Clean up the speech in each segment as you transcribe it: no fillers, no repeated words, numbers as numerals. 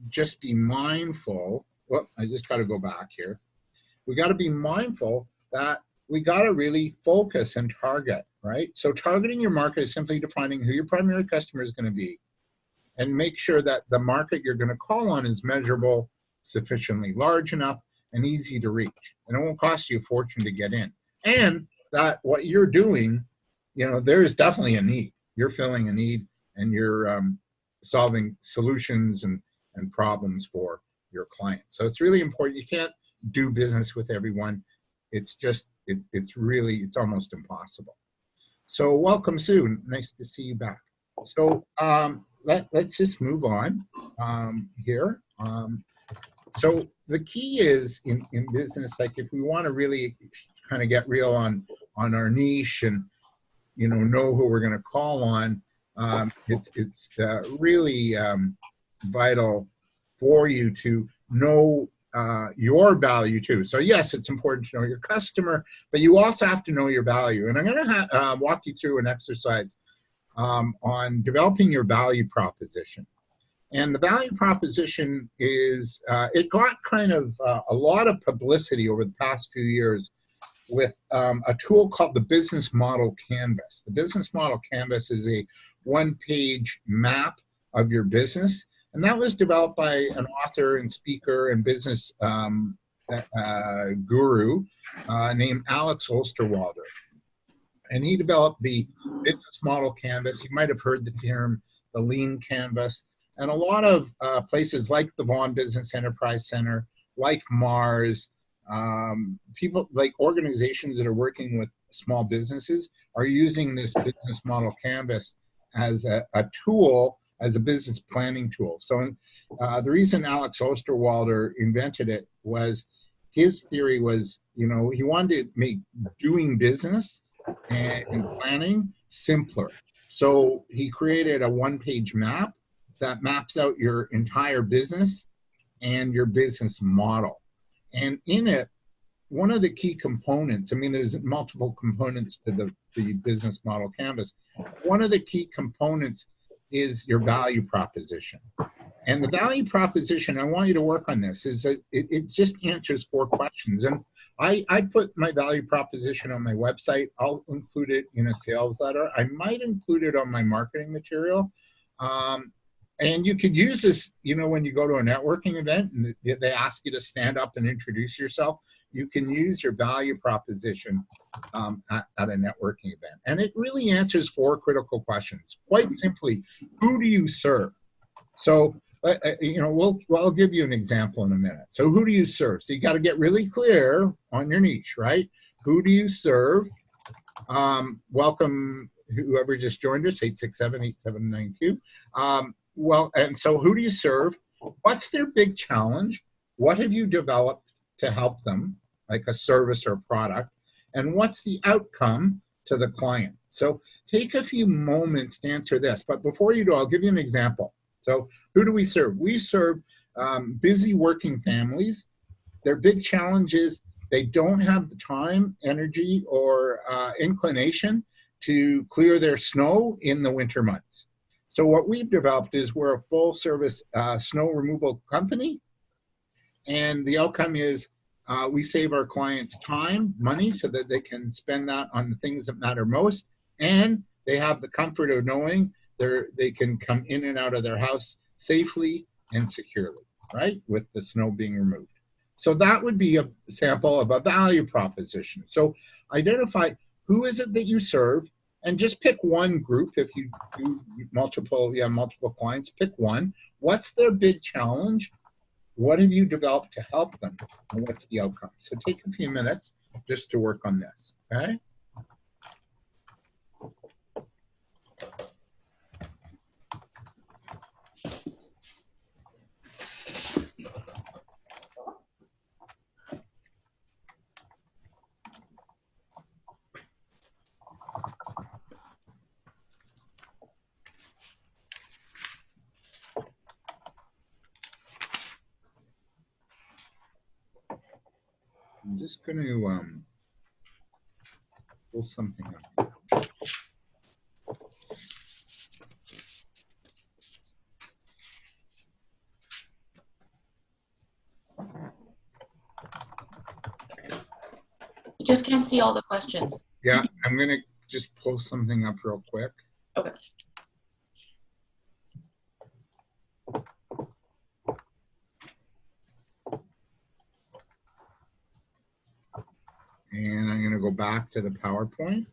just be mindful. Well, I just got to go back here. We got to be mindful that we got to really focus and target, right? So targeting your market is simply defining who your primary customer is going to be, and make sure that the market you're going to call on is measurable, sufficiently large enough, and easy to reach. And it won't cost you a fortune to get in. And that what you're doing, there is definitely a need. You're filling a need, and you're solving solutions and problems for your clients. So it's really important. You can't do business with everyone. It's just, it's almost impossible. So welcome, Sue. Nice to see you back. So let's just move on here. So the key is in business, like if we want to really kind of get real on our niche and know who we're going to call on, it's really vital for you to know your value too. So yes, it's important to know your customer, but you also have to know your value. And I'm going to walk you through an exercise on developing your value proposition. And the value proposition is, it got kind of a lot of publicity over the past few years with a tool called the Business Model Canvas. The Business Model Canvas is a one-page map of your business. And that was developed by an author and speaker and business guru named Alex Osterwalder. And he developed the Business Model Canvas. You might have heard the term, the Lean Canvas. And a lot of places like the Vaughan Business Enterprise Center, like Mars, people like organizations that are working with small businesses are using this Business Model Canvas as a tool, as a business planning tool. So the reason Alex Osterwalder invented it was his theory was, he wanted to make doing business and planning simpler. So he created a one-page map that maps out your entire business and your business model. And in it, one of the key components, there's multiple components to the Business Model Canvas. One of the key components is your value proposition. And the value proposition, I want you to work on this, is that it just answers 4 questions. And I put my value proposition on my website. I'll include it in a sales letter. I might include it on my marketing material. And you could use this, when you go to a networking event and they ask you to stand up and introduce yourself, you can use your value proposition at a networking event. And it really answers 4 critical questions. Quite simply, who do you serve? So, I'll give you an example in a minute. So who do you serve? So you got to get really clear on your niche, right? Who do you serve? Welcome, whoever just joined us, 867-8792. Well, and so who do you serve? What's their big challenge? What have you developed to help them, like a service or a product? And what's the outcome to the client? So take a few moments to answer this. But before you do, I'll give you an example. So who do we serve? We serve busy working families. Their big challenge is they don't have the time, energy, or inclination to clear their snow in the winter months. So what we've developed is we're a full service snow removal company. And the outcome is we save our clients time, money, so that they can spend that on the things that matter most. And they have the comfort of knowing they can come in and out of their house safely and securely, right? With the snow being removed. So that would be a sample of a value proposition. So identify who is it that you serve, and just pick one group. If you do multiple clients, pick one. What's their big challenge? What have you developed to help them? And what's the outcome? So take a few minutes just to work on this, okay? I'm just going to pull something up. Just can't see all the questions. Yeah, I'm going to just post something up real quick. Okay. And I'm going to go back to the PowerPoint.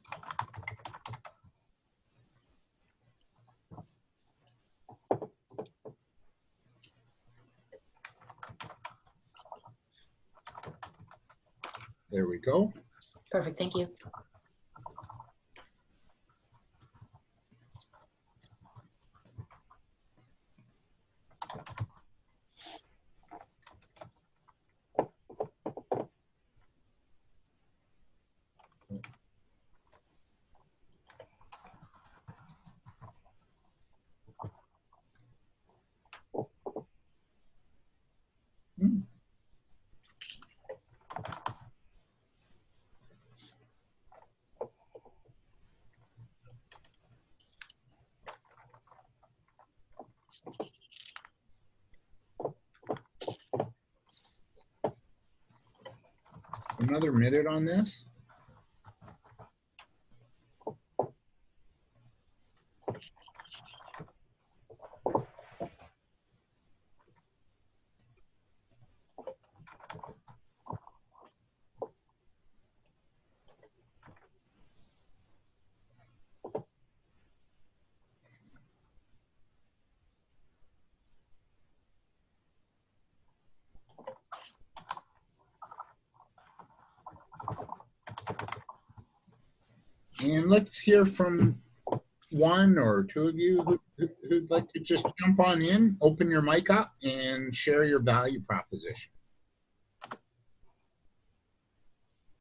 There we go. Perfect. Thank you. Another minute on this. And let's hear from one or two of you who'd like to just jump on in, open your mic up, and share your value proposition.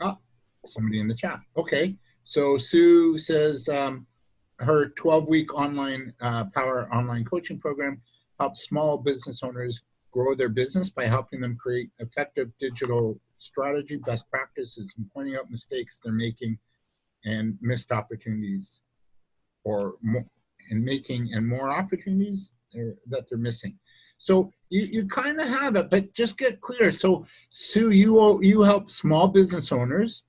Oh, somebody in the chat. Okay, so Sue says her 12-week online Power online coaching program helps small business owners grow their business by helping them create effective digital strategy, best practices, and pointing out mistakes they're making and missed opportunities, or more, and making and more opportunities that they're missing. So you kind of have it, but just get clear. So Sue, you help small business owners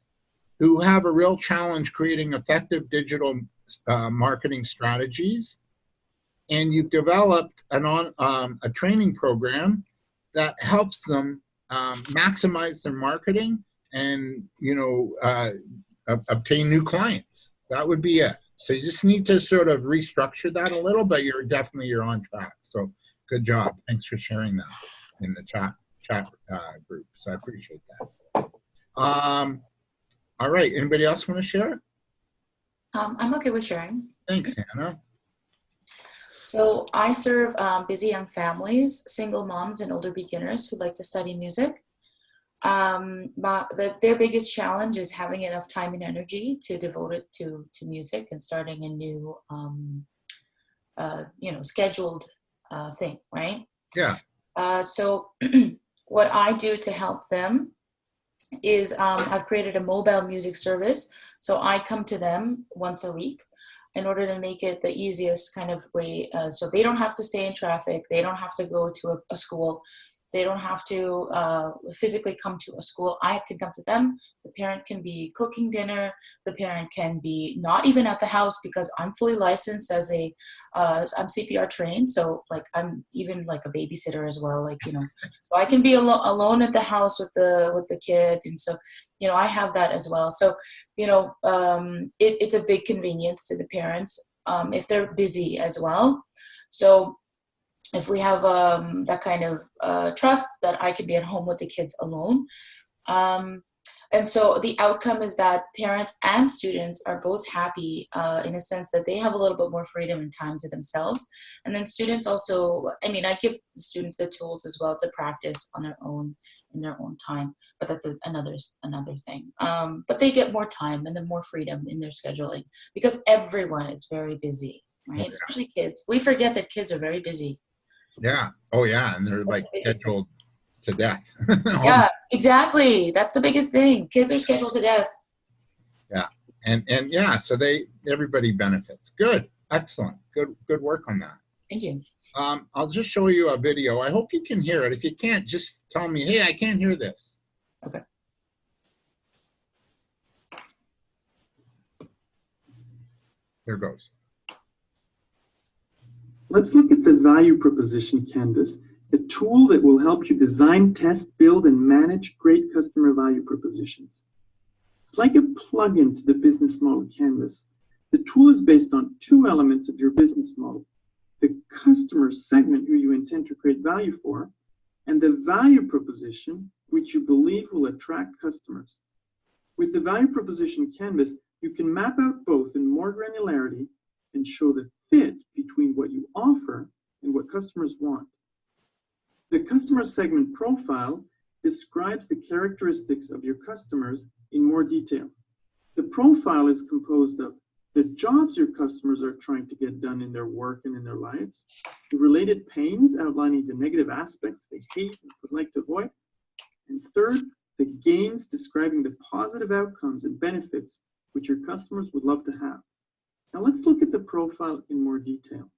who have a real challenge creating effective digital marketing strategies, and you've developed a training program that helps them maximize their marketing and obtain new clients. That would be it. So you just need to sort of restructure that a little, but you're on track. So good job. Thanks for sharing that in the chat group. So I appreciate that. All right. Anybody else want to share? I'm okay with sharing. Thanks, Hannah. So I serve busy young families, single moms, and older beginners who like to study music. Their biggest challenge is having enough time and energy to devote it to music and starting a new, scheduled thing, right? Yeah. So what I do to help them is I've created a mobile music service. So I come to them once a week in order to make it the easiest kind of way. So they don't have to stay in traffic. They don't have to go to a school. They don't have to physically come to a school. I can come to them. The parent can be cooking dinner. The parent can be not even at the house, because I'm fully licensed as I'm CPR trained. So like I'm even like a babysitter as well. So I can be alone at the house with the kid. And so, I have that as well. So, it's a big convenience to the parents if they're busy as well. So if we have that kind of trust that I could be at home with the kids alone. And so the outcome is that parents and students are both happy in a sense that they have a little bit more freedom and time to themselves. And then students also, I give the students the tools as well to practice on their own in their own time, but that's another thing. But they get more time and then more freedom in their scheduling, because everyone is very busy, right? Okay. Especially kids. We forget that kids are very busy. Yeah. Oh, yeah. And they're like scheduled to death. Yeah, exactly. That's the biggest thing. Kids are scheduled to death. Yeah. And yeah, so everybody benefits. Good. Excellent. Good work on that. Thank you. I'll just show you a video. I hope you can hear it. If you can't, just tell me, hey, I can't hear this. Okay. Here goes. Let's look at the value proposition canvas, a tool that will help you design, test, build, and manage great customer value propositions. It's like a plugin to the business model canvas. The tool is based on two elements of your business model: the customer segment who you intend to create value for, and the value proposition which you believe will attract customers. With the value proposition canvas, you can map out both in more granularity and show the fit between what you offer and what customers want. The customer segment profile describes the characteristics of your customers in more detail. The profile is composed of the jobs your customers are trying to get done in their work and in their lives, the related pains outlining the negative aspects they hate and would like to avoid, and third, the gains describing the positive outcomes and benefits which your customers would love to have. Now let's look at the profile in more detail.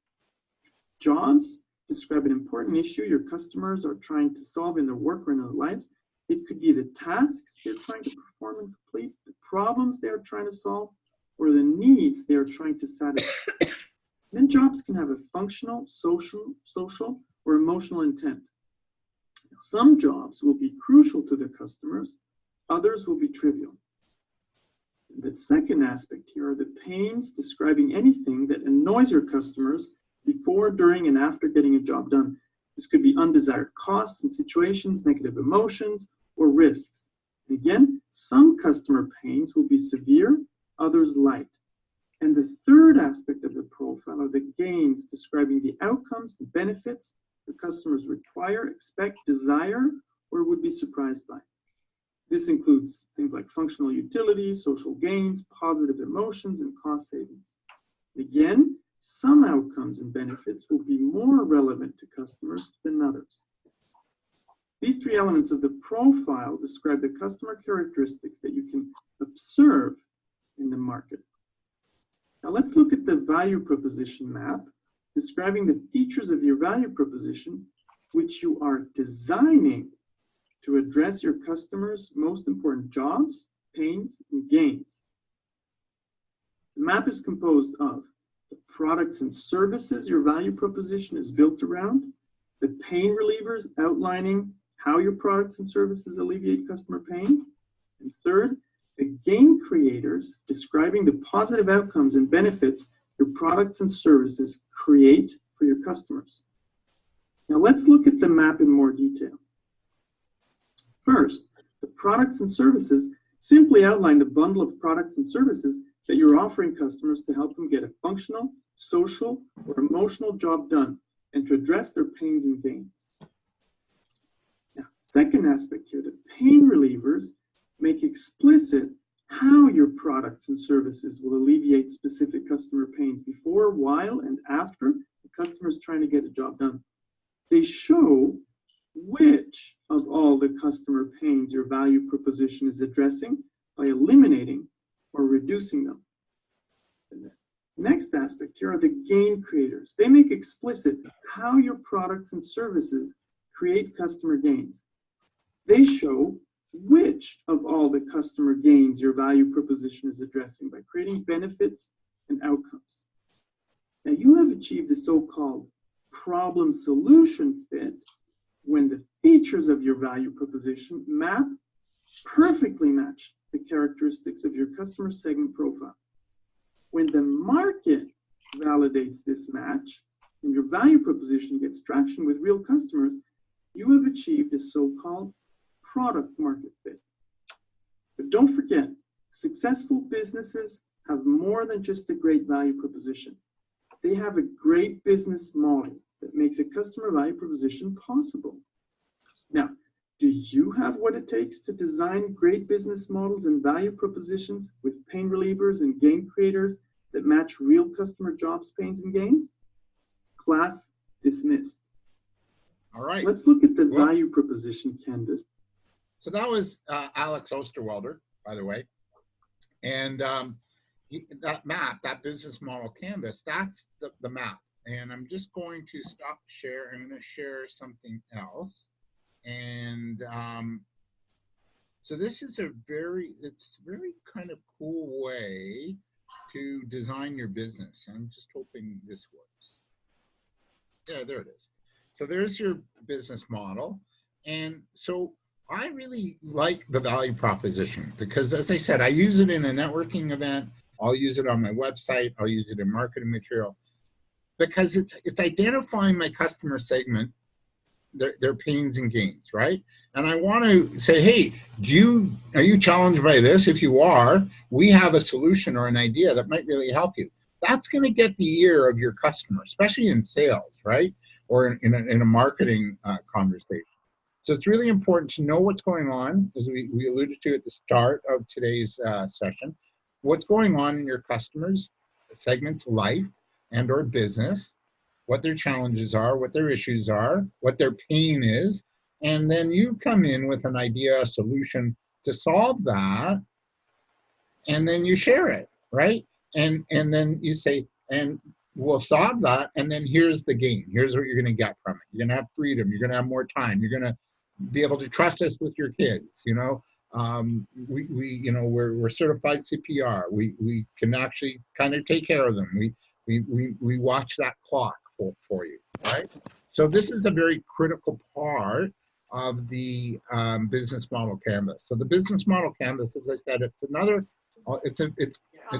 Jobs describe an important issue your customers are trying to solve in their work or in their lives. It could be the tasks they're trying to perform and complete, the problems they're trying to solve, or the needs they are trying to satisfy. Then jobs can have a functional, social, or emotional intent. Some jobs will be crucial to the customers, others will be trivial. The second aspect here are the pains describing anything that annoys your customers before, during, and after getting a job done. This could be undesired costs and situations, negative emotions, or risks. And again, some customer pains will be severe, others light. And the third aspect of the profile are the gains describing the outcomes and benefits the customers require, expect, desire, or would be surprised by. This includes things like functional utility, social gains, positive emotions, and cost savings. Again, some outcomes and benefits will be more relevant to customers than others. These three elements of the profile describe the customer characteristics that you can observe in the market. Now let's look at the value proposition map, describing the features of your value proposition, which you are designing to address your customers' most important jobs, pains, and gains. The map is composed of the products and services your value proposition is built around, the pain relievers outlining how your products and services alleviate customer pains, and third, the gain creators describing the positive outcomes and benefits your products and services create for your customers. Now let's look at the map in more detail. First, the products and services simply outline the bundle of products and services that you're offering customers to help them get a functional, social, or emotional job done and to address their pains and gains. Now, second aspect here, the pain relievers make explicit how your products and services will alleviate specific customer pains before, while, and after the customer is trying to get a job done. They show which of all the customer pains your value proposition is addressing by eliminating or reducing them. And the next aspect here are the gain creators. They make explicit how your products and services create customer gains. They show which of all the customer gains your value proposition is addressing by creating benefits and outcomes. Now you have achieved a so-called problem-solution fit when the features of your value proposition perfectly match the characteristics of your customer segment profile. When the market validates this match and your value proposition gets traction with real customers, you have achieved a so-called product market fit. But don't forget, successful businesses have more than just a great value proposition. They have a great business model that makes a customer value proposition possible. Now, do you have what it takes to design great business models and value propositions with pain relievers and gain creators that match real customer jobs, pains, and gains? Class dismissed. All right. Let's look at the value proposition canvas. So that was Alex Osterwalder, by the way. And that map, that business model canvas, that's the map. And I'm just going to stop share. I'm going to share something else. And so this is it's very kind of cool way to design your business. I'm just hoping this works. Yeah, there it is. So there's your business model. And so I really like the value proposition because, as I said, I use it in a networking event. I'll use it on my website. I'll use it in marketing material because it's identifying my customer segment, their pains and gains, right? And I want to say, hey, are you challenged by this? If you are, we have a solution or an idea that might really help you. That's going to get the ear of your customer, especially in sales, right? Or in a marketing conversation. So it's really important to know what's going on, as we alluded to at the start of today's session, what's going on in your customers' segment's life and or business, what their challenges are, what their issues are, what their pain is, and then you come in with an idea, a solution to solve that, and then you share it, right? And then you say, and we'll solve that, and then here's the gain. Here's what you're going to get from it. You're going to have freedom. You're going to have more time. You're going to be able to trust us with your kids. We're certified CPR. We can actually kind of take care of them. We watch that clock for you, right? So this is a very critical part of the business model canvas. So the business model canvas, as I said, it's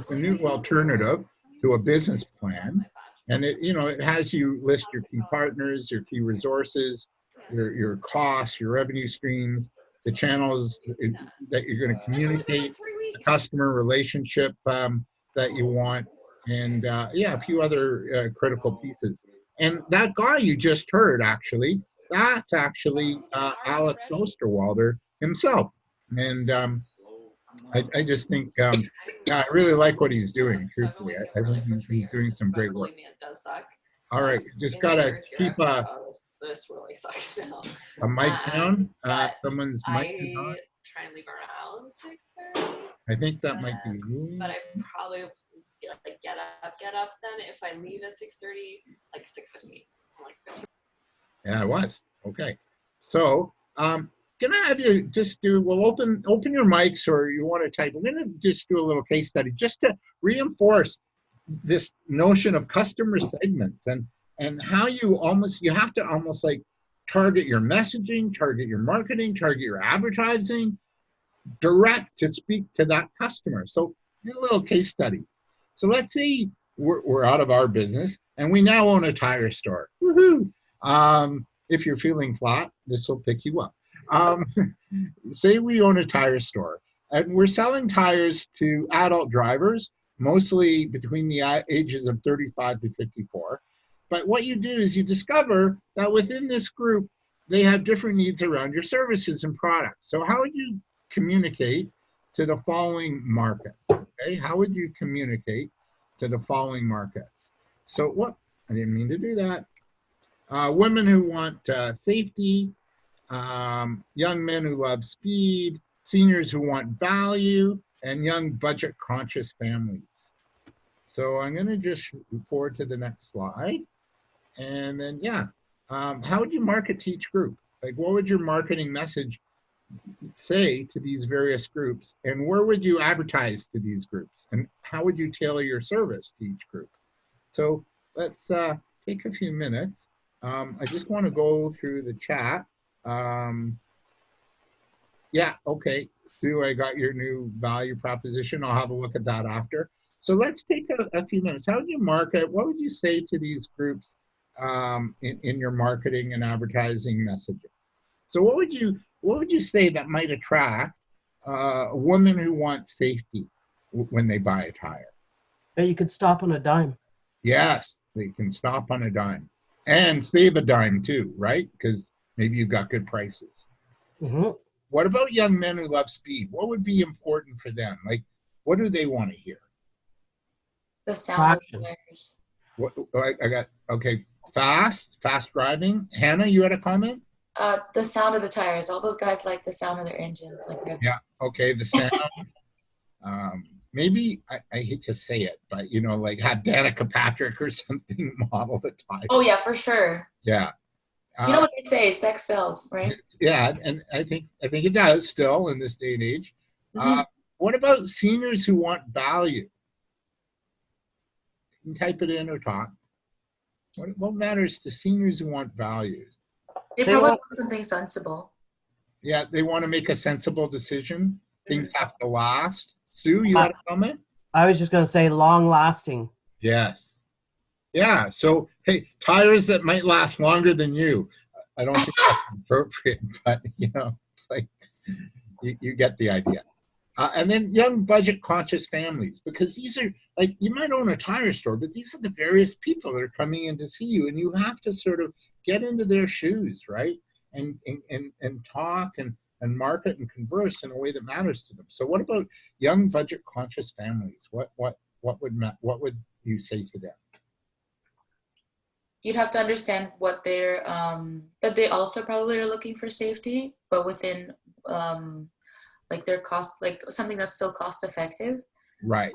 a new alternative to a business plan, and it has you list your key partners, your key resources, your costs, your revenue streams, the channels that you're going to communicate, the customer relationship that you want, and a few other critical pieces. And that guy you just heard, that's actually Alex Osterwalder himself. And I just think, I really like what he's doing, truthfully. I think he's doing some great work. All right, just got to keep this really sucks now. a mic down. Someone's mic is on. I try and leave around 6:30. I think that might be you. But I probably get up then if I leave at 6:30, like 6:15. Yeah, it was. Okay. So, can I have you just open your mics, or you want to type. We're going to just do a little case study just to reinforce this notion of customer segments and how you have to almost like target your messaging, target your marketing, target your advertising, direct to speak to that customer. So a little case study. So let's say we're out of our business and we now own a tire store. Woohoo! If you're feeling flat, this will pick you up. Say we own a tire store and we're selling tires to adult drivers, mostly between the ages of 35 to 54. But what you do is you discover that within this group, they have different needs around your services and products. So how would you communicate to the following market? Okay, how would you communicate to the following markets? So I didn't mean to do that. Women who want safety, young men who love speed, seniors who want value, and young budget-conscious families. So I'm going to just forward to the next slide. And then, how would you market to each group? Like, what would your marketing message say to these various groups? And where would you advertise to these groups? And how would you tailor your service to each group? So let's take a few minutes. I just want to go through the chat. Okay. Sue, I got your new value proposition. I'll have a look at that after. So let's take a few minutes. How would you market? What would you say to these groups in your marketing and advertising messaging? So what would you say that might attract a woman who wants safety when they buy a tire? Yeah, you could stop on a dime. Yes, they can stop on a dime and save a dime too, right? Because maybe you've got good prices. Mm-hmm. What about young men who love speed? What would be important for them? Like, what do they want to hear? The sound of the tires. I got, okay, fast driving. Hannah, you had a comment? The sound of the tires. All those guys like the sound of their engines. Yeah, okay, the sound. Maybe, I hate to say it, but, like have Danica Patrick or something model the tire. Oh, yeah, for sure. Yeah. You know what they say, sex sells, right? Yeah, and I think it does still in this day and age. Mm-hmm. What about seniors who want value? You can type it in or talk. What matters to seniors who want value? They They probably want- want something sensible. Yeah, they want to make a sensible decision. Things have to last. Sue, you Uh, had a comment? I was just going to say long lasting. Yes. Yeah. So, hey, tires that might last longer than you. I don't think that's appropriate, but it's like you get the idea. And then young budget conscious families, because these are like, you might own a tire store, but these are the various people that are coming in to see you, and you have to sort of get into their shoes, right? And talk and market and converse in a way that matters to them. So what about young budget conscious families? What would you say to them? You'd have to understand what they're, but they also probably are looking for safety, but within like their cost, like something that's still cost effective. Right.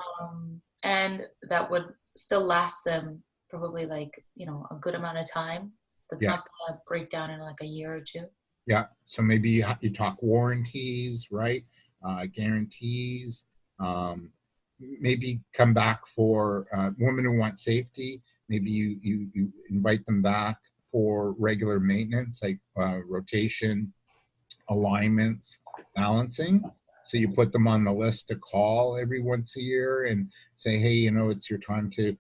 And that would still last them probably like, a good amount of time. That's not gonna break down in like a year or two. Yeah. So maybe you talk warranties, right? Guarantees. Maybe come back for women who want safety. Maybe you invite them back for regular maintenance, like rotation, alignments, balancing. So you put them on the list to call every once a year and say, hey, it's your time to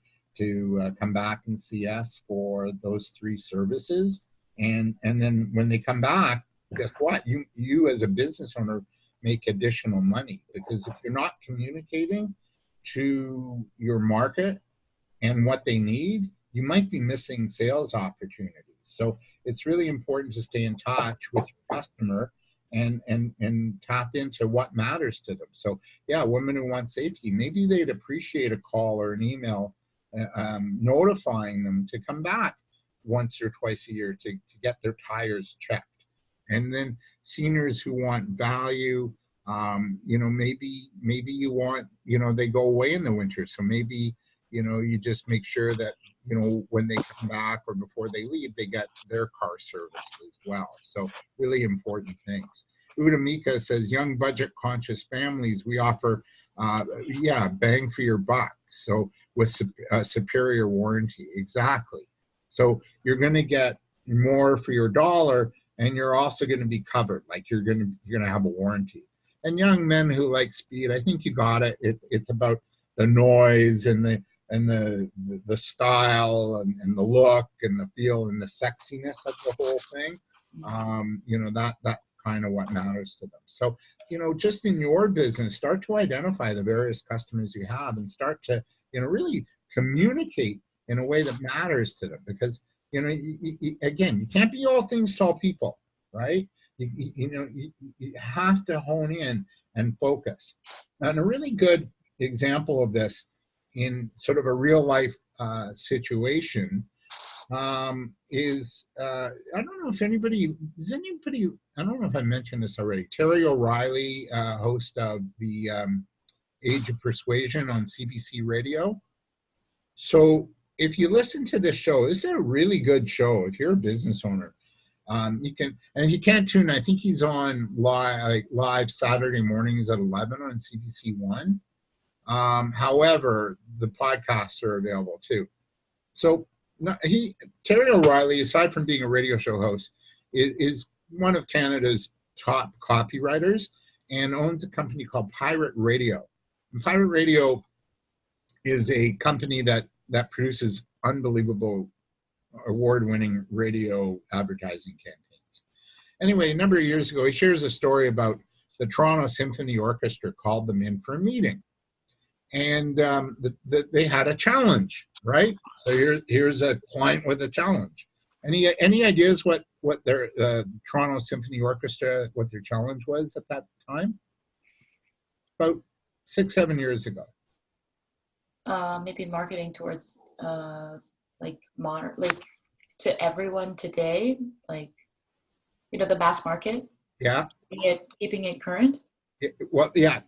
come back and see us for those 3 services. And then when they come back, guess what? You as a business owner make additional money, because if you're not communicating to your market and what they need, you might be missing sales opportunities. So it's really important to stay in touch with your customer and tap into what matters to them. So yeah, women who want safety, maybe they'd appreciate a call or an email notifying them to come back once or twice a year to get their tires checked. And then seniors who want value, maybe you want, they go away in the winter. So maybe, you just make sure that, when they come back or before they leave, they get their car serviced as well. So really important things. Udamika says, young budget conscious families, we offer, bang for your buck. So with superior warranty, exactly. So you're going to get more for your dollar, and you're also going to be covered. Like you're going to have a warranty. And young men who like speed, I think you got it. It's about the noise and the style and the look and the feel and the sexiness of the whole thing. That's kind of what matters to them. So, just in your business, start to identify the various customers you have and start to, really communicate in a way that matters to them, because, again, you can't be all things to all people, right? You have to hone in and focus. And a really good example of this in sort of a real life situation is, I don't know if anybody, I don't know if I mentioned this already, Terry O'Reilly, host of the Age of Persuasion on CBC Radio. So if you listen to this show, this is a really good show. If you're a business owner, you can, and if you can't tune, I think he's on live Saturday mornings at 11 on CBC One. However, the podcasts are available too. So Terry O'Reilly, aside from being a radio show host, is one of Canada's top copywriters and owns a company called Pirate Radio. And Pirate Radio is a company that produces unbelievable award-winning radio advertising campaigns. Anyway, a number of years ago, he shares a story about the Toronto Symphony Orchestra called them in for a meeting. And they had a challenge, right? So here's a client with a challenge. Any ideas what their Toronto Symphony Orchestra, what their challenge was at that time? About 6-7 years ago. Maybe marketing towards modern, like to everyone today, like the mass market. Yeah. Keeping it current.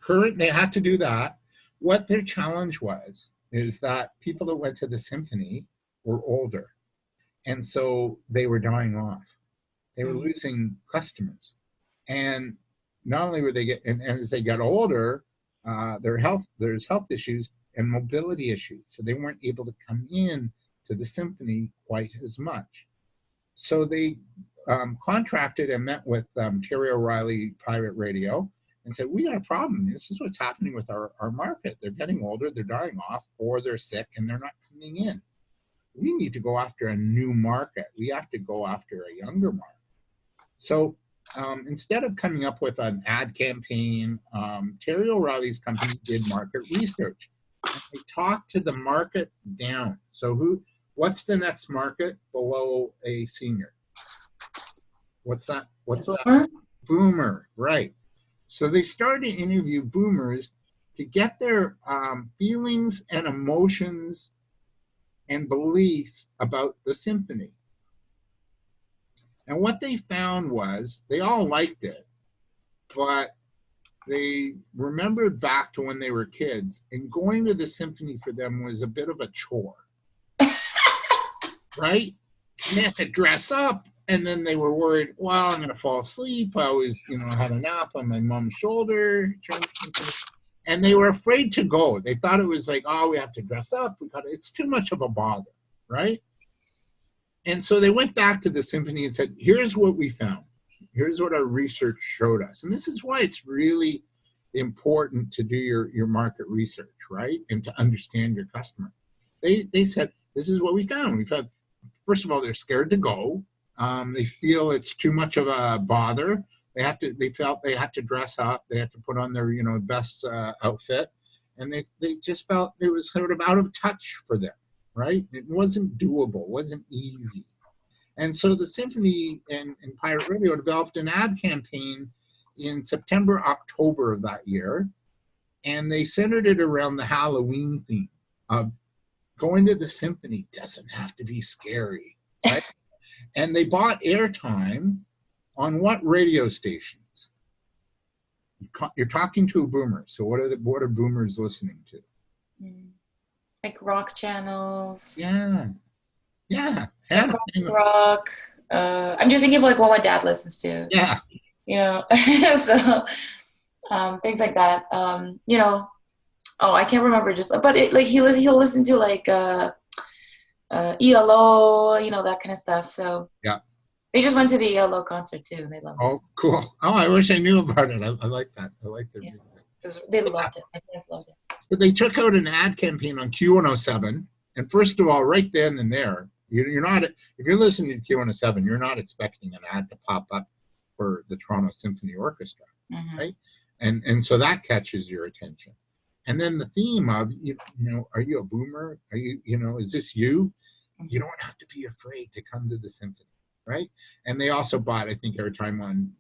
Current. They have to do that. What their challenge was is that people that went to the symphony were older, and so they were dying off. They were losing customers, and not only were they and as they got older, there's health issues, and mobility issues. So they weren't able to come in to the symphony quite as much. So they contracted and met with Terry O'Reilly Pirate Radio and said, we got a problem. This is what's happening with our market. They're getting older, they're dying off, or they're sick and they're not coming in. We need to go after a new market. We have to go after a younger market. So instead of coming up with an ad campaign, Terry O'Reilly's company did market research. And they talked to the market down. So what's the next market below a senior? What's that? What's that? Boomer, right. So they started to interview boomers to get their feelings and emotions and beliefs about the symphony. And what they found was they all liked it, but they remembered back to when they were kids, and going to the symphony for them was a bit of a chore, right? They had to dress up, and then they were worried, well, I'm going to fall asleep. I always, had a nap on my mom's shoulder. And they were afraid to go. They thought it was like, oh, we have to dress up. It's too much of a bother, right? And so they went back to the symphony and said, here's what we found. Here's what our research showed us. And this is why it's really important to do your market research, right? And to understand your customer. They said, this is what we found. We found, first of all, they're scared to go. They feel it's too much of a bother. They felt they had to dress up. They had to put on their, best outfit. And they just felt it was sort of out of touch for them, right? It wasn't doable, wasn't easy. And so the Symphony and Pirate Radio developed an ad campaign in September, October of that year. And they centered it around the Halloween theme of going to the Symphony doesn't have to be scary, right? And they bought airtime on what radio stations? You're talking to a boomer. So what are boomers listening to? Like rock channels. Yeah. Rock. I'm just thinking of like what my dad listens to. Yeah. So things like that. I can't remember but he'll listen to like ELO, that kind of stuff. So yeah. They just went to the ELO concert too. They loved it. Oh, cool. Oh, I wish I knew about it. I like that. I like their music. They loved it. My parents loved it. So they took out an ad campaign on Q107. And first of all, right then and there, you're not, if you're listening to Q107, you're not expecting an ad to pop up for the Toronto Symphony Orchestra, right? And so that catches your attention. And then the theme of, are you a boomer? Are you, is this you? You don't have to be afraid to come to the symphony, right? And they also bought, I think, airtime on,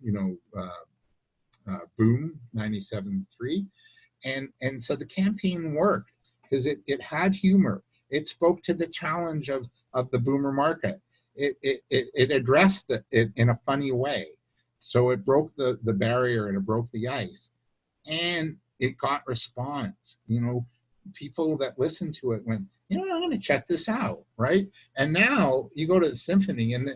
Boom 97.3. And so the campaign worked because it had humor. It spoke to the challenge of the boomer market. It addressed it in a funny way. So it broke the barrier and it broke the ice. And it got response. People that listened to it went, I'm going to check this out, right? And now you go to the symphony and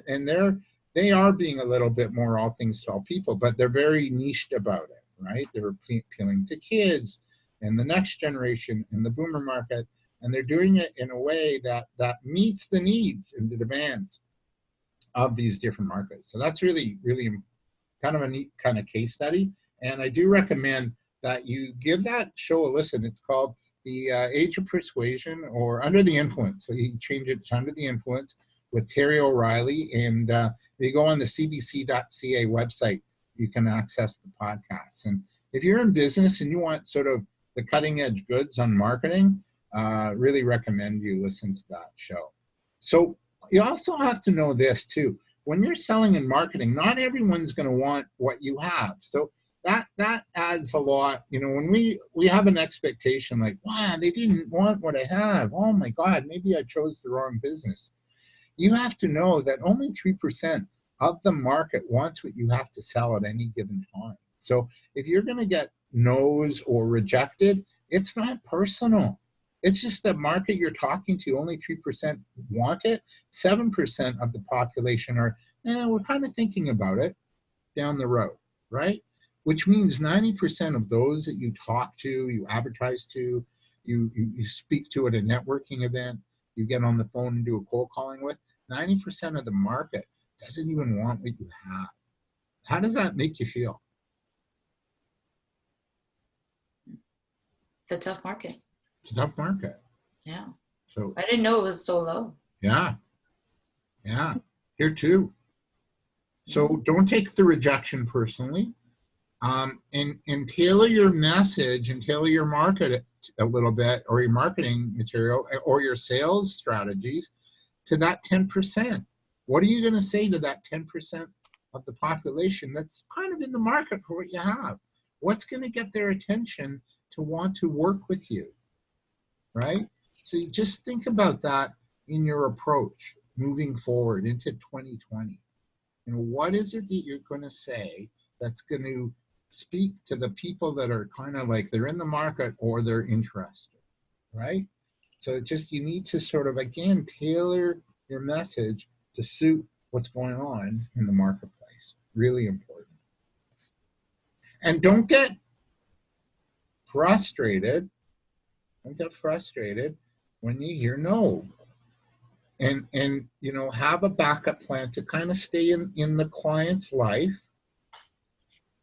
they are being a little bit more all things to all people, but they're very niched about it, right? They're appealing to kids and the next generation and the boomer market, and they're doing it in a way that meets the needs and the demands of these different markets. So that's really, really kind of a neat kind of case study. And I do recommend that you give that show a listen. It's called The Age of Persuasion, or Under the Influence. So you can change it to Under the Influence with Terry O'Reilly. And if you go on the cbc.ca website, you can access the podcast. And if you're in business and you want sort of the cutting edge goods on marketing, really recommend you listen to that show. So you also have to know this too. When you're selling and marketing, not everyone's going to want what you have. So that adds a lot. When we have an expectation like, wow, they didn't want what I have. Oh my God, maybe I chose the wrong business. You have to know that only 3% of the market wants what you have to sell at any given time. So if you're going to get no's or rejected, it's not personal. It's just the market you're talking to, only 3% want it. 7% of the population are, we're kind of thinking about it down the road, right? Which means 90% of those that you talk to, you advertise to, you speak to at a networking event, you get on the phone and do a cold calling with, 90% of the market doesn't even want what you have. How does that make you feel? It's a tough market. It's a tough market. Yeah. So I didn't know it was so low. yeah. Here too. So don't take the rejection personally, and tailor your message and tailor your market a little bit, or your marketing material, or your sales strategies to that 10%. What are you going to say to that 10% of the population that's kind of in the market for what you have? What's going to get their attention to want to work with you, right? So you just think about that in your approach moving forward into 2020. You know, what is it that you're going to say that's going to speak to the people that are kind of like they're in the market or they're interested, right? So just, you need to sort of, again, tailor your message to suit what's going on in the marketplace. Really important. And don't get frustrated. Don't get frustrated when you hear no. And you know, have a backup plan to kind of stay in the client's life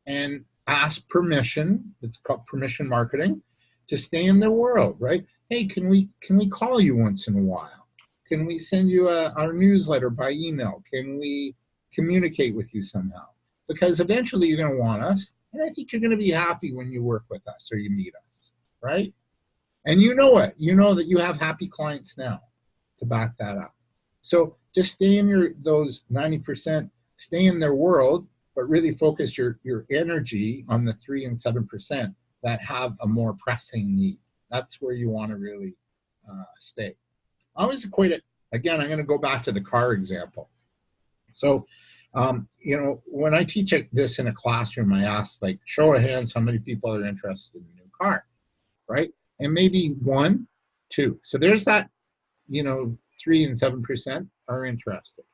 and ask permission. It's called permission marketing, to stay in their world, right? Hey, can we call you once in a while? Can we send you our newsletter by email? Can we communicate with you somehow? Because eventually you're going to want us, and I think you're going to be happy when you work with us or you meet us, right? And you know it. You know that you have happy clients now to back that up. So just stay in those 90%, stay in their world, but really focus your energy on the 3 and 7% that have a more pressing need. That's where you want to really stay. I always equate it, again, I'm going to go back to the car example. So, you know, when I teach this in a classroom, I ask, like, show of hands how many people are interested in a new car, right? And maybe 1, 2. So there's that, you know, 3 and 7% are interested.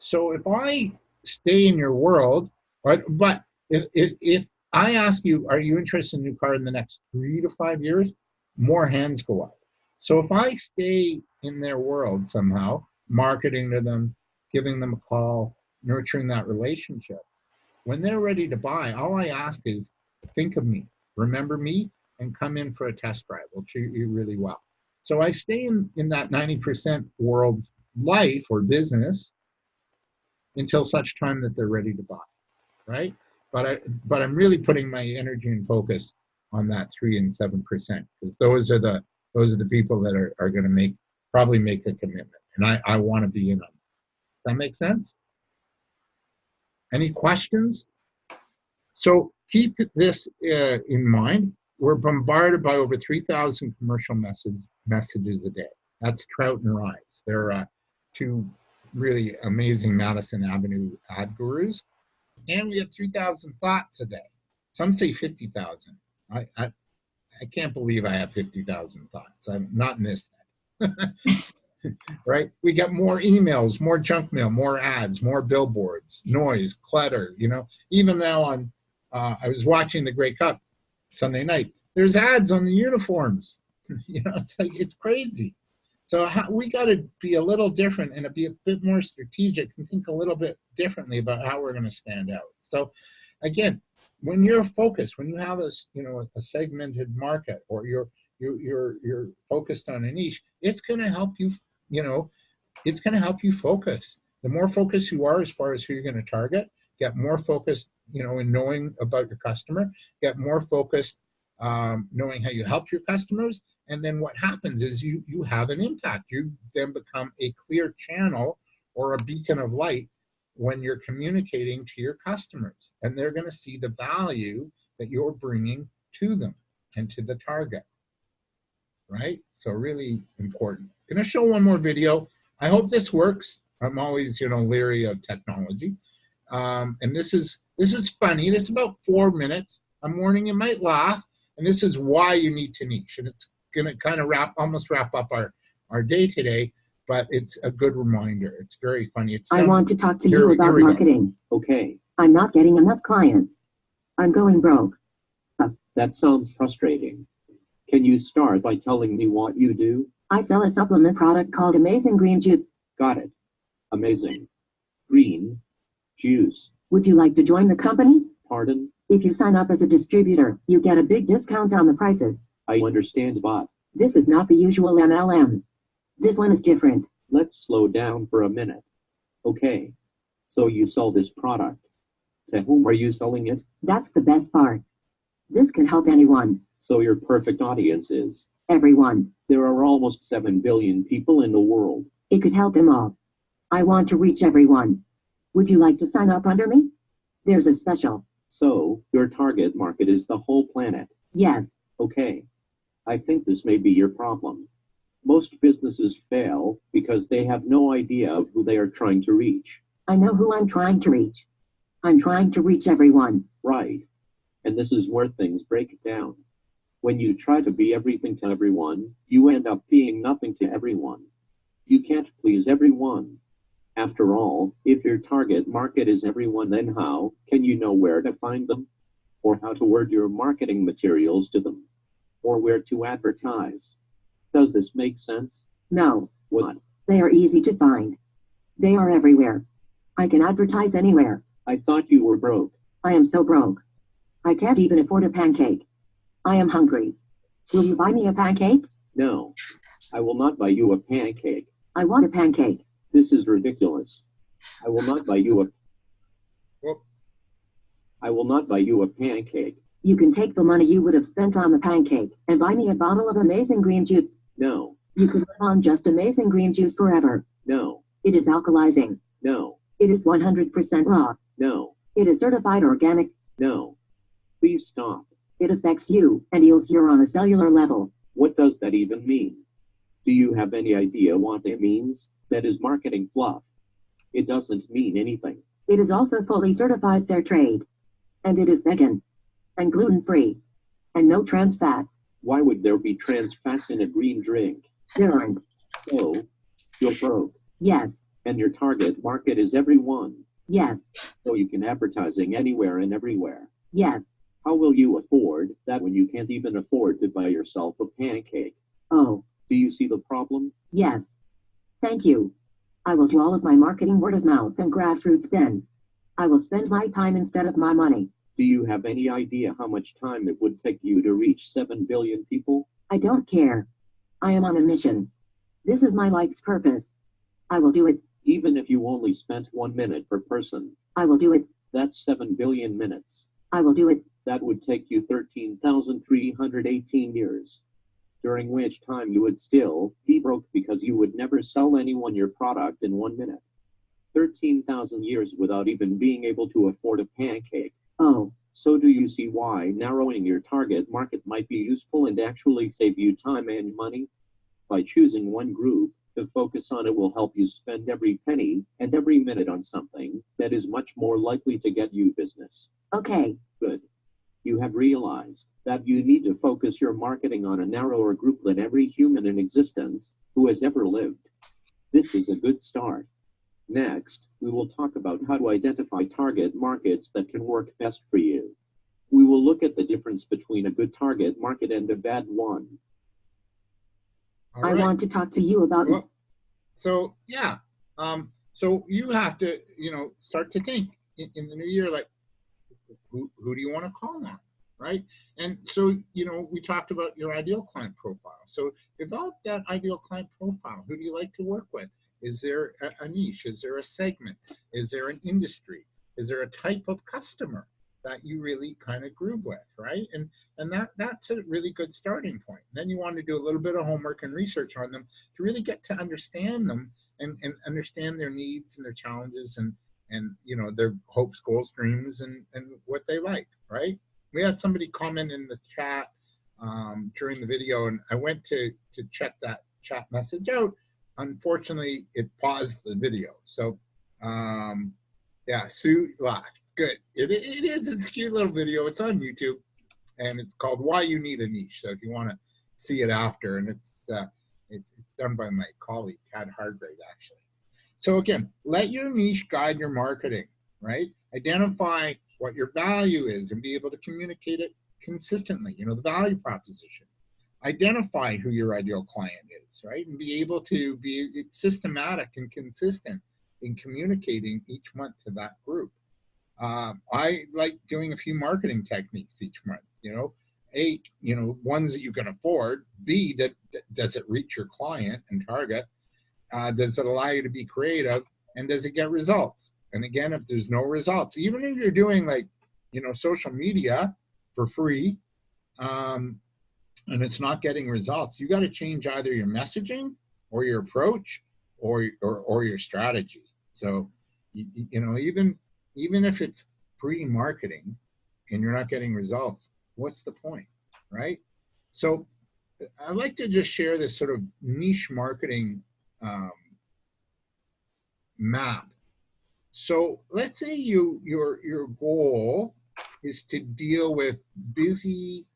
So if I stay in your world, right? But if I ask you, are you interested in a new car in the next 3 to 5 years? More hands go up. So if I stay in their world somehow, marketing to them, giving them a call, nurturing that relationship, when they're ready to buy, all I ask is, think of me, remember me, and come in for a test drive. We'll treat you really well. So I stay in that 90% world's life or business until such time that they're ready to buy, right? But I'm really putting my energy and focus on that 3 and 7%, because those are the people that are going to probably make a commitment, and I want to be in on. Does that make sense? Any questions? So keep this in mind. We're bombarded by over 3,000 commercial messages a day. That's Trout and Rise. They're 2 really amazing Madison Avenue ad gurus. And we have 3,000 thoughts a day. Some say 50,000. I can't believe I have 50,000 thoughts. I'm not in this head. Right? We get more emails, more junk mail, more ads, more billboards, noise, clutter, you know. Even now on, I was watching the Grey Cup Sunday night. There's ads on the uniforms. You know, it's like, it's crazy. So we got to be a little different and be a bit more strategic and think a little bit differently about how we're going to stand out. So again, when you're focused, when you have a segmented market, or you're focused on a niche, it's going to help you, it's going to help you focus. The more focused you are as far as who you're going to target, get more focused, in knowing about your customer, get more focused knowing how you help your customers. And then what happens is you have an impact. You then become a clear channel or a beacon of light when you're communicating to your customers, and they're going to see the value that you're bringing to them and to the target, right? So really important. I'm going to show one more video. I hope this works. I'm always, leery of technology. And this is funny. This is about 4 minutes. I'm warning you might laugh, and this is why you need to niche. And it's going to kind of almost wrap up our day today, but it's a good reminder. It's very funny. I want to talk to you about marketing. Okay. I'm not getting enough clients. I'm going broke. That sounds frustrating. Can you start by telling me what you do? I sell a supplement product called Amazing Green Juice. Got it. Amazing. Green juice. Would you like to join the company? Pardon? If you sign up as a distributor, you get a big discount on the prices. I understand, but This is not the usual MLM. This one is different. let's slow down for a minute. Okay. So you sell this product. To whom are you selling it? That's the best part. This can help anyone. So your perfect audience is? Everyone. There are almost 7 billion people in the world. It could help them all. I want to reach everyone. Would you like to sign up under me? There's a special. So, your target market is the whole planet. Yes. Okay. I think this may be your problem. Most businesses fail because they have no idea of who they are trying to reach. I know who I'm trying to reach. I'm trying to reach everyone. Right. And this is where things break down. When you try to be everything to everyone, you end up being nothing to everyone. You can't please everyone. After all, if your target market is everyone, then how can you know where to find them? Or how to word your marketing materials to them? Or where to advertise? Does this make sense? No. What? They are easy to find. They are everywhere. I can advertise anywhere. I thought you were broke. I am so broke. I can't even afford a pancake. I am hungry. Will you buy me a pancake? No. I will not buy you a pancake. I want a pancake. This is ridiculous. I will not buy you a... Well, I will not buy you a pancake. You can take the money you would have spent on the pancake and buy me a bottle of Amazing Green Juice. No. You could live on just Amazing Green Juice forever. No. It is alkalizing. No. It is 100% raw. No. It is certified organic. No. Please stop. It affects you and heals you on a cellular level. What does that even mean? Do you have any idea what it means? That is marketing fluff. It doesn't mean anything. It is also fully certified fair trade. And it is vegan. And gluten-free. And no trans fats. Why would there be trans fats in a green drink? There aren't. So, you're broke. Yes. And your target market is everyone. Yes. So you can advertising anywhere and everywhere. Yes. How will you afford that when you can't even afford to buy yourself a pancake? Oh. Do you see the problem? Yes. Thank you. I will do all of my marketing word of mouth and grassroots then. I will spend my time instead of my money. Do you have any idea how much time it would take you to reach 7 billion people? I don't care. I am on a mission. This is my life's purpose. I will do it. Even if you only spent 1 minute per person. I will do it. That's 7 billion minutes. I will do it. That would take you 13,318 years. During which time you would still be broke because you would never sell anyone your product in 1 minute. 13,000 years without even being able to afford a pancake. Oh. So do you see why narrowing your target market might be useful and actually save you time and money? By choosing one group to focus on, it will help you spend every penny and every minute on something that is much more likely to get you business. Okay. Good. You have realized that you need to focus your marketing on a narrower group than every human in existence who has ever lived. This is a good start. Next, we will talk about how to identify target markets that can work best for you. We will look at the difference between a good target market and a bad one. all I right. want to talk to you about Well, so yeah, so you have to, start to think in the new year, like, who do you want to call on, right? And so, we talked about your ideal client profile. So develop that ideal client profile. Who do you like to work with? Is there a niche? Is there a segment? Is there an industry? Is there a type of customer that you really kind of groove with, right? And that's a really good starting point. Then you want to do a little bit of homework and research on them to really get to understand them and understand their needs and their challenges and their hopes, goals, dreams, and what they like, right? We had somebody comment in the chat during the video, and I went to check that chat message out. Unfortunately, it paused the video. So, yeah, Sue laughed. Good. It is. It's a cute little video. It's on YouTube, and it's called "Why You Need a Niche." So if you want to see it after, and it's done by my colleague Tad Hargrave, actually. So again, let your niche guide your marketing, right? Identify what your value is and be able to communicate it consistently, the value proposition. identify who your ideal client is, right? And be able to be systematic and consistent in communicating each month to that group. I like doing a few marketing techniques each month, you know, A, you know, ones that you can afford, B, that does it reach your client and target? Does it allow you to be creative? And does it get results? And again, if there's no results, even if you're doing like, you know, social media for free, and it's not getting results, you got to change either your messaging or your approach or your strategy. So, you know, even if it's free marketing and you're not getting results, what's the point, right? So I'd like to just share this sort of niche marketing map. So let's say your goal is to deal with busy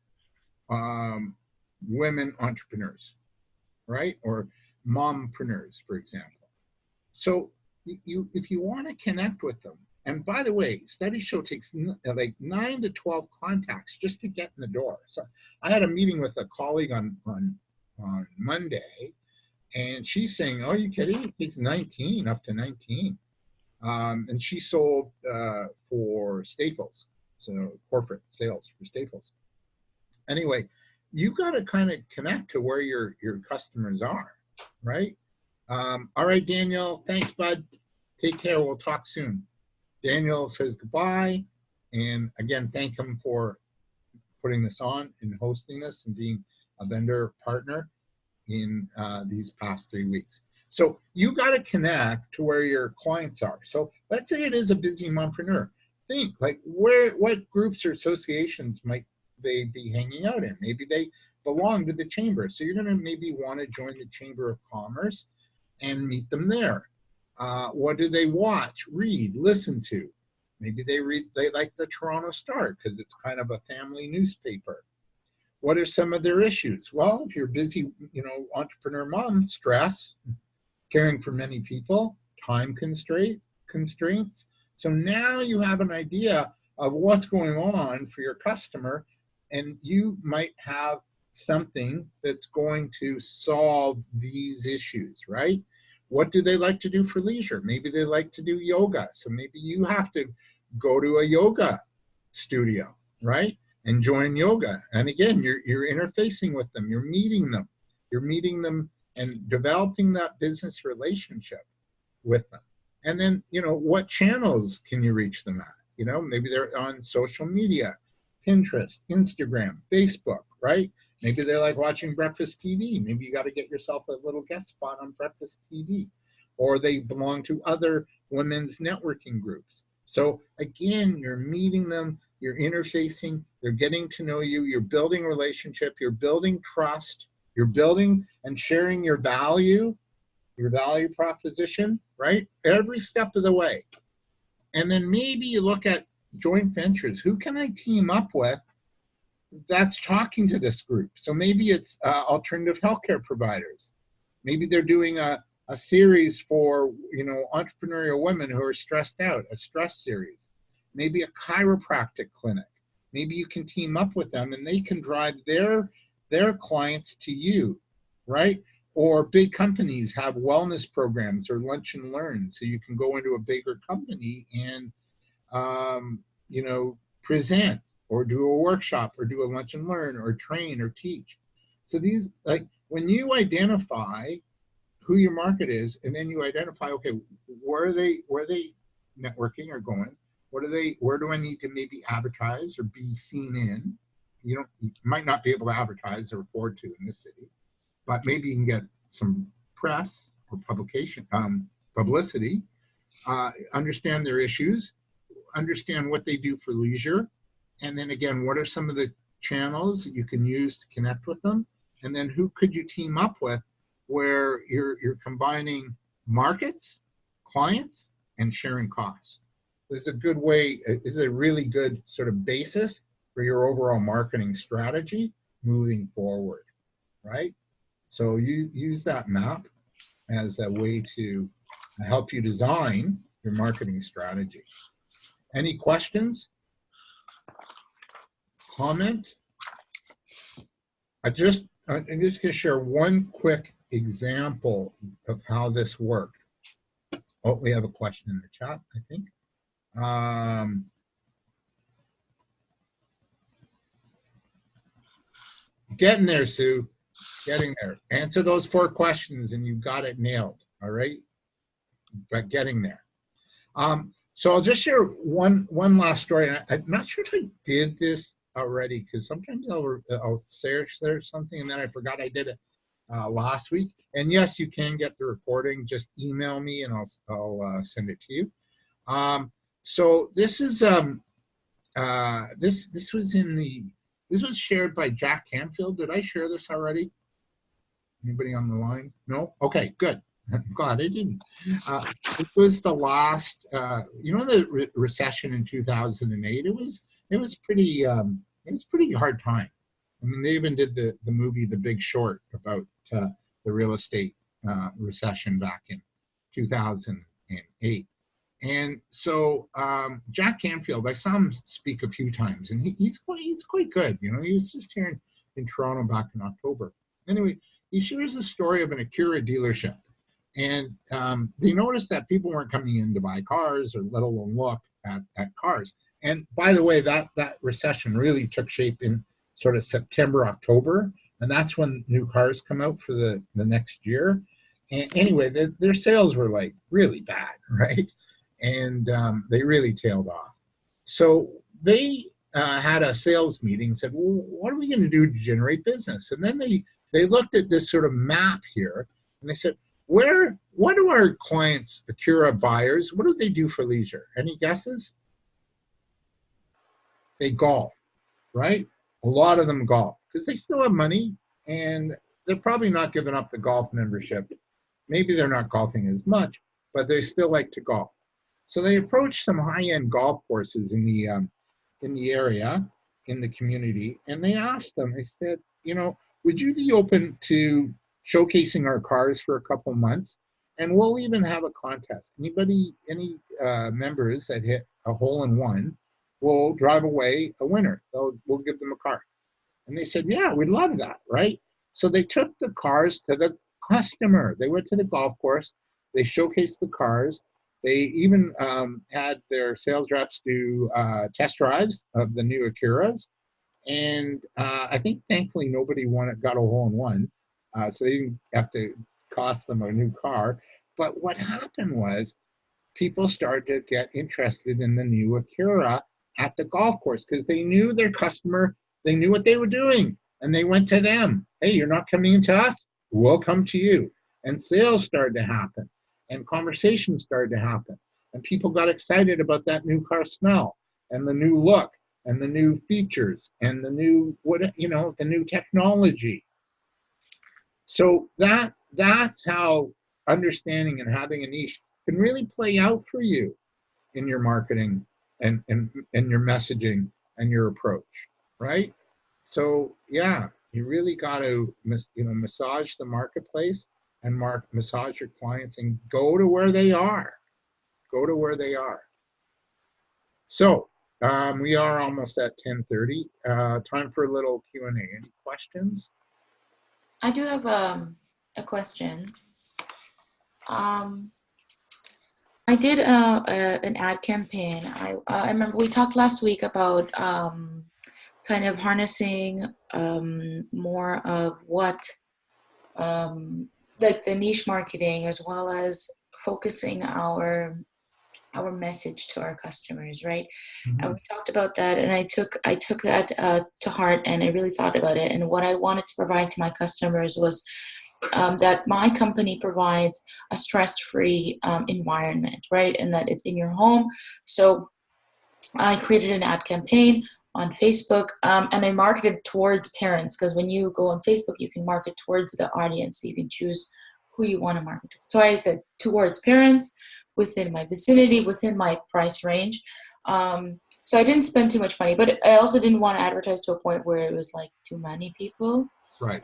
women entrepreneurs, right? Or mompreneurs, for example. So if you want to connect with them, and by the way, studies show it takes like 9 to 12 contacts just to get in the door. So I had a meeting with a colleague on Monday, and she's saying, "Oh, are you kidding? It takes 19, up to 19." And she sold for Staples, so corporate sales for Staples. Anyway, you got to kind of connect to where your customers are, right? All right, Daniel, thanks, bud. Take care. We'll talk soon. Daniel says goodbye, and again, thank him for putting this on and hosting this and being a vendor partner in these past 3 weeks. So you got to connect to where your clients are. So let's say it is a busy mompreneur. Think like what groups or associations might they be hanging out in? Maybe they belong to the chamber. So you're going to maybe want to join the Chamber of Commerce and meet them there. What do they watch, read, listen to? Maybe they like the Toronto Star because it's kind of a family newspaper. What are some of their issues? Well, if you're busy, you know, entrepreneur mom, stress, caring for many people, time constraints. So now you have an idea of what's going on for your customer, and you might have something that's going to solve these issues, right? What do they like to do for leisure? Maybe they like to do yoga. So maybe you have to go to a yoga studio, right? And join yoga. And again, you're interfacing with them, you're meeting them and developing that business relationship with them. And then, you know, what channels can you reach them at? You know, maybe they're on social media, Pinterest, Instagram, Facebook, right? Maybe they like watching breakfast TV. Maybe you got to get yourself a little guest spot on breakfast TV. Or they belong to other women's networking groups. So again, you're meeting them, you're interfacing, they're getting to know you, you're building relationship, you're building trust, you're building and sharing your value proposition, right? Every step of the way. And then maybe you look at joint ventures. Who can I team up with that's talking to this group? So maybe it's alternative healthcare providers. Maybe they're doing a series for, you know, entrepreneurial women who are stressed out, a stress series. Maybe a chiropractic clinic. Maybe you can team up with them and they can drive their clients to you, right? Or big companies have wellness programs or lunch and learn, so you can go into a bigger company and you know, present or do a workshop or do a lunch and learn or train or teach. So these, like, when you identify who your market is, and then you identify, okay, where are they networking or going? Where do I need to maybe advertise or be seen in? You might not be able to advertise or afford to in this city, but maybe you can get some press or publicity, understand their issues, understand what they do for leisure, and then again, what are some of the channels that you can use to connect with them, and then who could you team up with where you're combining markets, clients, and sharing costs. This is a good way, this is a really good sort of basis for your overall marketing strategy moving forward, right? So you use that map as a way to help you design your marketing strategy. Any questions? Comments? I'm just going to share one quick example of how this worked. Oh, we have a question in the chat, I think. Getting there, Sue. Getting there. Answer those 4 questions and you got it nailed. All right. But getting there. So I'll just share one last story. I'm not sure if I did this already because sometimes I'll share something and then I forgot I did it last week. And yes, you can get the recording. Just email me and I'll send it to you. So this is this was shared by Jack Canfield. Did I share this already? Anybody on the line? No? Okay, good. I'm glad I didn't. This was the last, the recession in 2008. It was pretty hard time. I mean, they even did the movie The Big Short about the real estate recession back in 2008. And so Jack Canfield, I saw him speak a few times, and he's quite good. You know, he was just here in Toronto back in October. Anyway, he shares a story of an Acura dealership, and they noticed that people weren't coming in to buy cars or let alone look at cars. And by the way, that recession really took shape in sort of September, October, and that's when new cars come out for the next year. And anyway, their sales were like really bad, right? And they really tailed off. So they had a sales meeting and said, well, what are we going to do to generate business? And then they looked at this sort of map here and they said, what do our clients, Acura buyers, what do they do for leisure? Any guesses? They golf, right? A lot of them golf because they still have money and they're probably not giving up the golf membership. Maybe they're not golfing as much, but they still like to golf. So they approached some high-end golf courses in the area, in the community, and they asked them, they said, would you be open to showcasing our cars for a couple months? And we'll even have a contest. Any members that hit a hole-in-one will drive away a winner. We'll give them a car. And they said, yeah, we'd love that, right? So they took the cars to the customer. They went to the golf course. They showcased the cars. They even had their sales reps do test drives of the new Acuras. And I think thankfully nobody got a hole-in-one. So they didn't have to cost them a new car. But what happened was people started to get interested in the new Acura at the golf course because they knew their customer, they knew what they were doing. And they went to them. Hey, you're not coming into us? We'll come to you. And sales started to happen. And conversations started to happen. And people got excited about that new car smell and the new look and the new features and the new the new technology. So that's how understanding and having a niche can really play out for you in your marketing and your messaging and your approach, right? So yeah, you really got to massage the marketplace and massage your clients and go to where they are. Go to where they are. So we are almost at 10:30. Time for a little Q&A. Any questions? I do have a question. I did an ad campaign. I remember we talked last week about kind of harnessing more of what like the niche marketing, as well as focusing our message to our customers, right? Mm-hmm. And we talked about that, and I took that to heart, and I really thought about it. And what I wanted to provide to my customers was that my company provides a stress-free environment, right? And that it's in your home. So I created an ad campaign on Facebook, and I marketed towards parents, because when you go on Facebook, you can market towards the audience. So you can choose who you want to market to. So I said towards parents, within my vicinity, within my price range. So I didn't spend too much money, but I also didn't want to advertise to a point where it was like too many people. Right.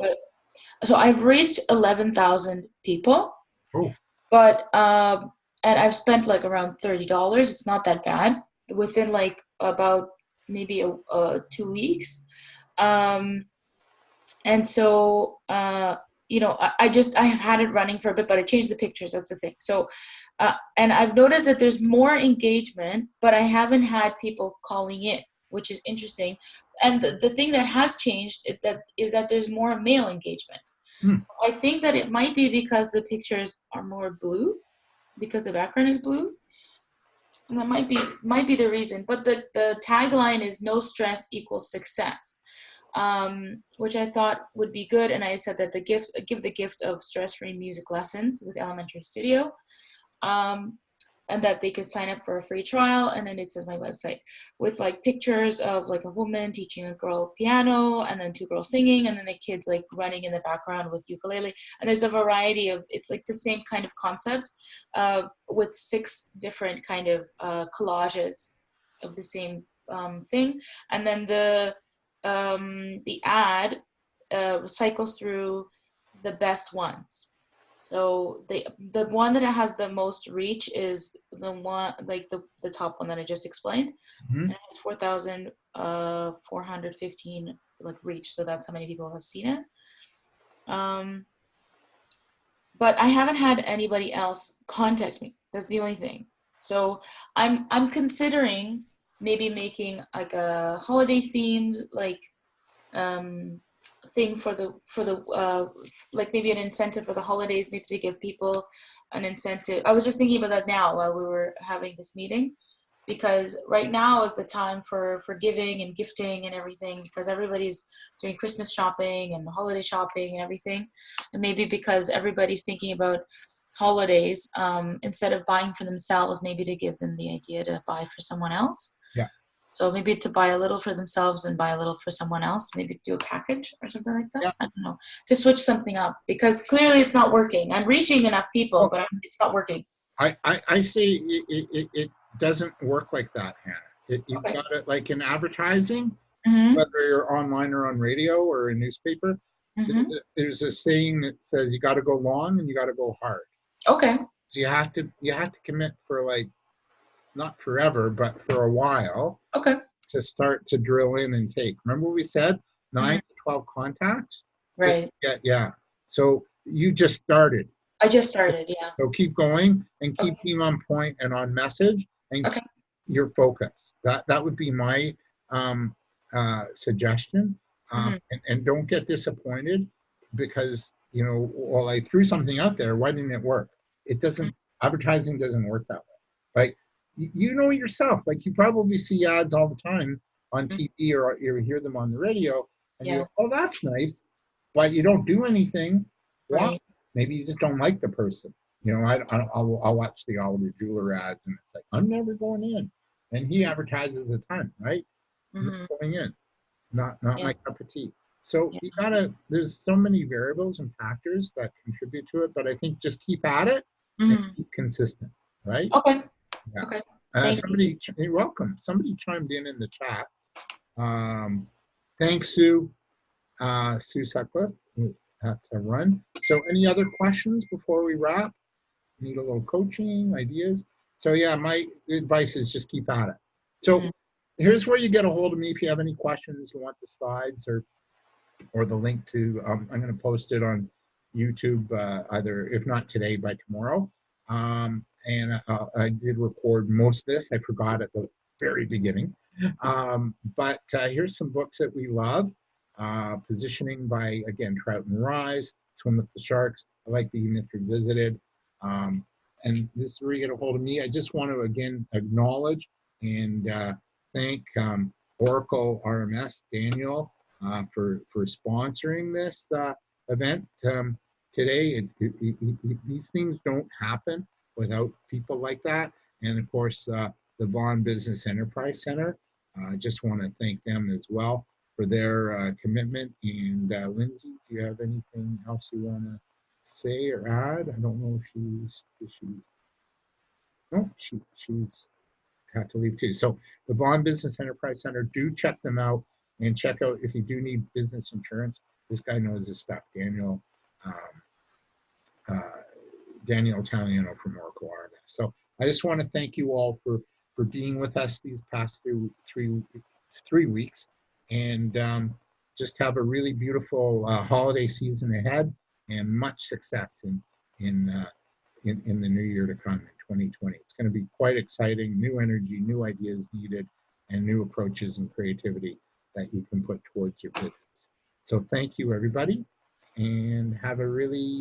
So I've reached 11,000 people. Oh. But, and I've spent like around $30. It's not that bad. Within like about maybe 2 weeks. And so, you know, I have had it running for a bit, but I changed the pictures. That's the thing. So, and I've noticed that there's more engagement, but I haven't had people calling in, which is interesting. And the thing that has changed is that there's more male engagement. Hmm. So I think that it might be because the pictures are more blue, because the background is blue. And that might be the reason. But the tagline is "No stress equals success." Which I thought would be good. And I said that give the gift of stress-free music lessons with Elementary Studio, and that they could sign up for a free trial. And then it says my website with like pictures of like a woman teaching a girl piano, and then 2 girls singing, and then the kids like running in the background with ukulele. And there's a variety of, it's like the same kind of concept, with 6 different kind of collages of the same thing. And then the ad cycles through the best ones. So the one that has the most reach is the one, like the top one that I just explained. Mhm. And it has 4,415 like reach. So that's how many people have seen it. But I haven't had anybody else contact me. That's the only thing. So I'm considering maybe making like a holiday themed like thing for the like maybe an incentive for the holidays, maybe to give people an incentive. I was just thinking about that now while we were having this meeting, because right now is the time for giving and gifting and everything, because everybody's doing Christmas shopping and holiday shopping and everything. And maybe because everybody's thinking about holidays, instead of buying for themselves, maybe to give them the idea to buy for someone else. Yeah. So maybe to buy a little for themselves and buy a little for someone else, maybe do a package or something like that. Yeah. I don't know, to switch something up, because clearly it's not working. I'm reaching enough people, but it's not working. I say it doesn't work like that, Hannah. You've Okay. got it like in advertising, Mm-hmm. whether you're online or on radio or a newspaper. Mm-hmm. There's a saying that says you got to go long and you got to go hard. Okay. So you have to commit for like not forever, but for a while Okay. to start to drill in and take. Remember what we said? 9 to 12 contacts. Right. Yeah. So you just started. I just started. Yeah. So keep going and keep being on point and on message and Okay. keep your focus. That would be my suggestion. And don't get disappointed because, you know, well, I threw something out there. Why didn't it work? It doesn't. Advertising doesn't work that way. Like you know yourself. Like you probably see ads all the time on TV or you hear them on the radio, and you go, "Oh, that's nice," but you don't do anything. Why? Right. Maybe you just don't like the person. You know, I'll watch the Oliver Jeweler ads, and it's like, I'm never going in, and he advertises a ton, right? I'm not going in, not my cup of tea. So you gotta. There's so many variables and factors that contribute to it, but I think just keep at it and keep consistent, right? Okay. Yeah. Okay. You're welcome. Somebody chimed in the chat. Thanks, Sue. Sue Sutcliffe. Have to run. So any other questions before we wrap? Need a little coaching, ideas? So yeah, my advice is just keep at it. So here's where you get a hold of me if you have any questions, you want the slides or the link to, I'm going to post it on YouTube either, if not today, by tomorrow. And I did record most of this. I forgot at the very beginning. But here's some books that we love. Positioning by, again, Trout and Rise, Swim with the Sharks. I like the Myth Revisited. And this is where you get a hold of me. I just want to, again, acknowledge and thank Oracle RMS, Daniel, for sponsoring this event today. These things don't happen without people like that. And of course, the Vaughan Business Enterprise Center. I just want to thank them as well for their commitment. And Lindsay, do you have anything else you want to say or add? I don't know if she's had to leave too. So the Vaughan Business Enterprise Center, do check them out and check out if you do need business insurance. This guy knows his stuff, Daniel Italiano from Oracle RMS. So I just want to thank you all for being with us these past three weeks, and just have a really beautiful holiday season ahead and much success in the new year to come in 2020. It's going to be quite exciting, new energy, new ideas needed, and new approaches and creativity that you can put towards your business. So thank you, everybody, and have a really